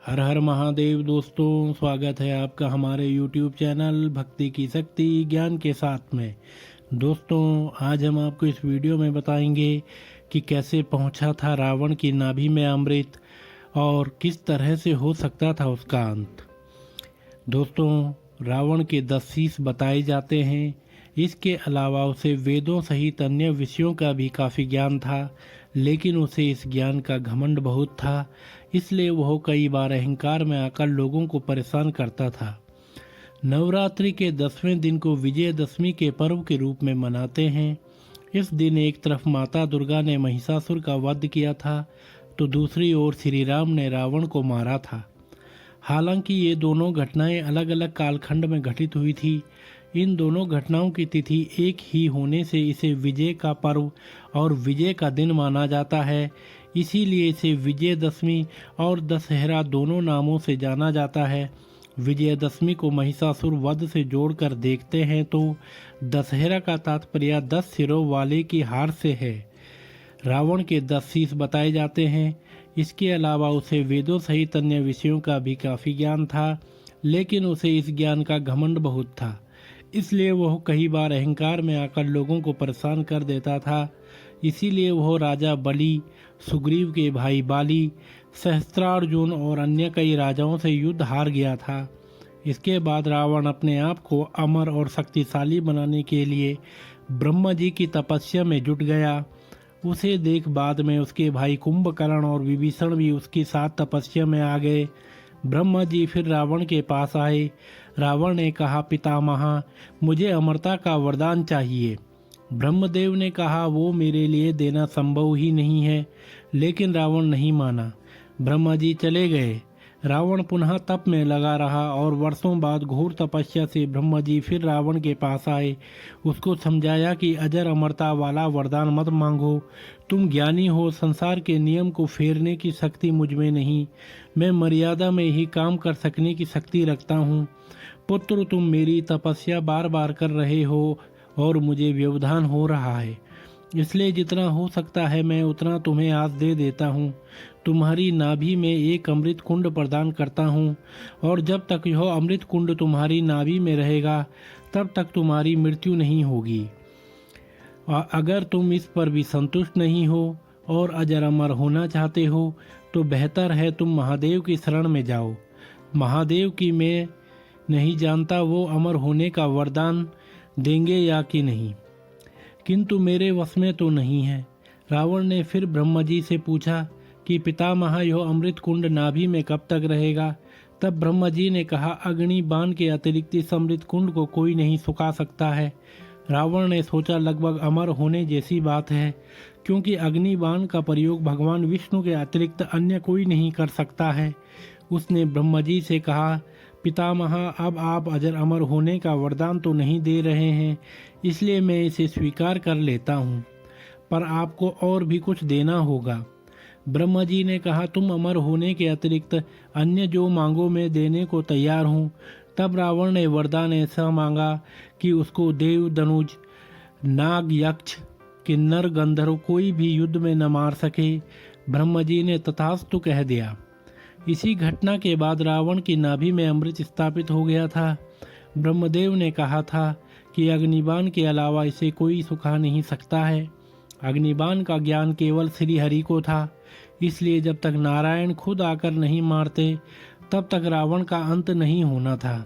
हर हर महादेव दोस्तों, स्वागत है आपका हमारे YouTube चैनल भक्ति की शक्ति ज्ञान के साथ में। दोस्तों, आज हम आपको इस वीडियो में बताएंगे कि कैसे पहुंचा था रावण की नाभि में अमृत और किस तरह से हो सकता था उसका अंत। दोस्तों, रावण के 10 शीश बताए जाते हैं। इसके अलावा उसे वेदों सहित अन्य विषयों का भी काफ़ी ज्ञान था, लेकिन उसे इस ज्ञान का घमंड बहुत था, इसलिए वह कई बार अहंकार में आकर लोगों को परेशान करता था। नवरात्रि के 10वें दिन को विजयदशमी के पर्व के रूप में मनाते हैं। इस दिन एक तरफ माता दुर्गा ने महिषासुर का वध किया था, तो दूसरी ओर श्री राम ने रावण को मारा था। हालांकि ये दोनों घटनाएं अलग अलग कालखंड में घटित हुई थी। इन दोनों घटनाओं की तिथि एक ही होने से इसे विजय का पर्व और विजय का दिन माना जाता है। इसीलिए इसे विजयदशमी और दशहरा दोनों नामों से जाना जाता है। विजयदशमी को महिषासुर वध से जोड़कर देखते हैं तो दशहरा का तात्पर्य 10 सिरों वाले की हार से है। रावण के 10 शीश बताए जाते हैं। इसके अलावा उसे वेदों सहित अन्य विषयों का भी काफ़ी ज्ञान था, लेकिन उसे इस ज्ञान का घमंड बहुत था, इसलिए वह कई बार अहंकार में आकर लोगों को परेशान कर देता था। इसीलिए वह राजा बलि, सुग्रीव के भाई बाली, सहस्त्रार्जुन और अन्य कई राजाओं से युद्ध हार गया था। इसके बाद रावण अपने आप को अमर और शक्तिशाली बनाने के लिए ब्रह्मा जी की तपस्या में जुट गया। उसे देख बाद में उसके भाई कुंभकर्ण और विभीषण भी उसके साथ तपस्या में आ गए। ब्रह्मा जी फिर रावण के पास आए। रावण ने कहा, पितामह, मुझे अमरता का वरदान चाहिए। ब्रह्मदेव ने कहा, वो मेरे लिए देना संभव ही नहीं है, लेकिन रावण नहीं माना। ब्रह्मा जी चले गए। रावण पुनः तप में लगा रहा और वर्षों बाद घोर तपस्या से ब्रह्मा जी फिर रावण के पास आए। उसको समझाया कि अजर अमरता वाला वरदान मत मांगो। तुम ज्ञानी हो, संसार के नियम को फेरने की शक्ति मुझ में नहीं। मैं मर्यादा में ही काम कर सकने की शक्ति रखता हूँ। पुत्र, तुम मेरी तपस्या बार बार कर रहे हो और मुझे व्यवधान हो रहा है, इसलिए जितना हो सकता है मैं उतना तुम्हें आज दे देता हूँ। तुम्हारी नाभि में एक अमृत कुंड प्रदान करता हूँ, और जब तक यह अमृत कुंड तुम्हारी नाभि में रहेगा तब तक तुम्हारी मृत्यु नहीं होगी। अगर तुम इस पर भी संतुष्ट नहीं हो और अजर अमर होना चाहते हो तो बेहतर है तुम महादेव की शरण में जाओ। महादेव की मैं नहीं जानता वो अमर होने का वरदान देंगे या कि नहीं, किंतु मेरे वश में तो नहीं है। रावण ने फिर ब्रह्मा जी से पूछा कि पितामह, यह अमृत कुंड नाभि में कब तक रहेगा? तब ब्रह्मा जी ने कहा, अग्नि बाण के अतिरिक्त इस अमृत कुंड को कोई नहीं सुखा सकता है। रावण ने सोचा, लगभग अमर होने जैसी बात है, क्योंकि अग्नि बाण का प्रयोग भगवान विष्णु के अतिरिक्त अन्य कोई नहीं कर सकता है। उसने ब्रह्मा जी से कहा, पितामह, अब आप अजर अमर होने का वरदान तो नहीं दे रहे हैं, इसलिए मैं इसे स्वीकार कर लेता हूँ, पर आपको और भी कुछ देना होगा। ब्रह्मा जी ने कहा, तुम अमर होने के अतिरिक्त अन्य जो मांगो मैं देने को तैयार हूँ। तब रावण ने वरदान ऐसा मांगा कि उसको देव, धनुज, नाग, यक्ष, किन्नर, गंधर्व कोई भी युद्ध में न मार सके। ब्रह्मा जी ने तथास्तु कह दिया। इसी घटना के बाद रावण की नाभि में अमृत स्थापित हो गया था। ब्रह्मदेव ने कहा था कि अग्निबाण के अलावा इसे कोई सुखा नहीं सकता है। अग्निबाण का ज्ञान केवल श्री हरि को था, इसलिए जब तक नारायण खुद आकर नहीं मारते तब तक रावण का अंत नहीं होना था।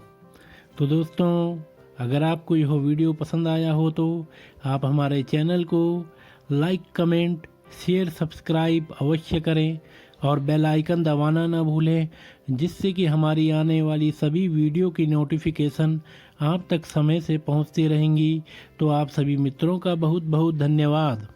तो दोस्तों, अगर आपको यह वीडियो पसंद आया हो तो आप हमारे चैनल को लाइक, कमेंट, शेयर, सब्सक्राइब अवश्य करें और बेल आइकन दबाना न भूलें, जिससे कि हमारी आने वाली सभी वीडियो की नोटिफिकेशन आप तक समय से पहुंचती रहेंगी। तो आप सभी मित्रों का बहुत बहुत धन्यवाद।